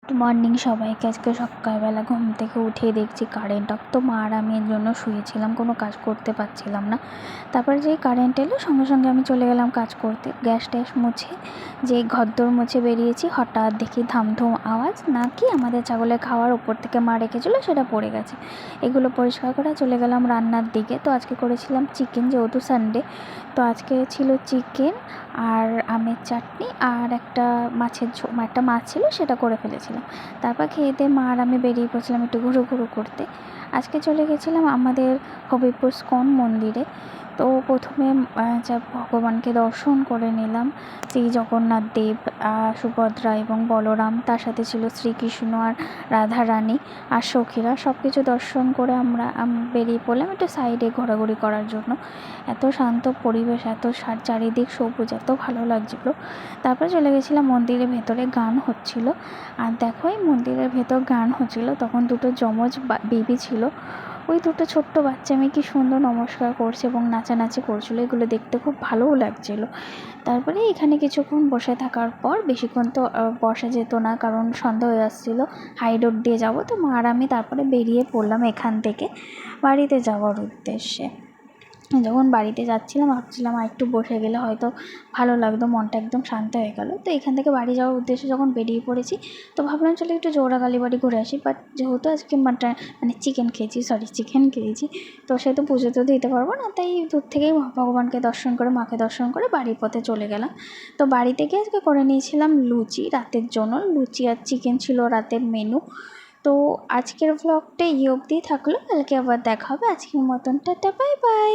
Good morning সবাইকে। আজকে সকালবেলা ঘুম থেকে উঠে দেখছি কারেন্ট অফ। তো মা আর আমি এর জন্য শুয়েছিলাম, কোনো কাজ করতে পারছিলাম না। তারপরে যেই কারেন্ট এলো সঙ্গে সঙ্গে আমি চলে গেলাম কাজ করতে। গ্যাস ট্যাস মুছে যেই ঘরদোর মুছে বেরিয়েছি, হঠাৎ দেখি ধামধুম আওয়াজ, নাকি আমাদের ছাগলের খাওয়ার উপর থেকে মা রেখেছিলো সেটা পড়ে গেছে। এগুলো পরিষ্কার করে চলে গেলাম রান্নার দিকে। তো আজকে করেছিলাম চিকেন, যেহেতু সানডে। তো আজকে ছিল চিকেন আর আমের চাটনি আর একটা মাছ ছিল, সেটা করে ফেলেছিলাম। তারপর খেয়ে দিয়ে মা আর আমি বেরিয়ে পড়ছিলাম একটু ঘুরু করতে। আজকে চলে গেছিলাম আমাদের হবিপুর স্কন মন্দিরে। তো প্রথমে যা ভগবানকে দর্শন করে নিলাম, শ্রী জগন্নাথ দেব, সুভদ্রা এবং বলরাম, তার সাথে ছিল শ্রীকৃষ্ণ আর রাধারানী আর সখীরা। সব কিছু দর্শন করে আমরা বেরিয়ে পড়লাম একটু সাইডে ঘোরাঘুরি করার জন্য। এত শান্ত পরিবেশ, এত চারিদিক সবুজ, এত ভালো লাগছিলো। তারপরে চলে গেছিলাম মন্দিরের ভেতরে, গান হচ্ছিল। আর দেখো, এই মন্দিরের ভেতর গান হচ্ছিল, তখন দুটো যমজ বেবি ছিল। ওই দুটো ছোট্ট বাচ্চা মেয়ে কি সুন্দর নমস্কার করছে এবং নাচানাচি করছিলো, এগুলো দেখতে খুব ভালোও লাগছিলো। তারপরে এখানে কিছুক্ষণ বসে থাকার পর, বেশিক্ষণ তো বসা যেত না কারণ সন্ধ্যা হয়ে আসছিলো, হাই রোড দিয়ে যাবো। তো মা আর আমি তারপরে বেরিয়ে পড়লাম এখান থেকে বাড়িতে যাওয়ার উদ্দেশ্যে। যখন বাড়িতে যাচ্ছিলাম ভাবছিলাম আর একটু বসে গেলে হয়তো ভালো লাগতো, মনটা একদম শান্ত হয়ে গেল। তো এখান থেকে বাড়ি যাওয়ার উদ্দেশ্যে যখন বেরিয়ে পড়েছি, তো ভাবলাম চলো একটু জোড়া কালীবাড়ি ঘুরে আসি। বাট যেহেতু আজকে চিকেন খেয়েছি, তো সে তো পুজো তো দিতে পারবো না, তাই দূর থেকেই ভগবানকে দর্শন করে, মাকে দর্শন করে বাড়ির পথে চলে গেলাম। তো বাড়ি থেকে আজকে করে নিয়েছিলাম লুচি রাতের জন্য। লুচি আর চিকেন ছিল রাতের মেনু। তো আজকের ভ্লগটা এই অবধিই থাকলো, কালকে আবার দেখা হবে। আজকের মতন টাটা, বাই বাই।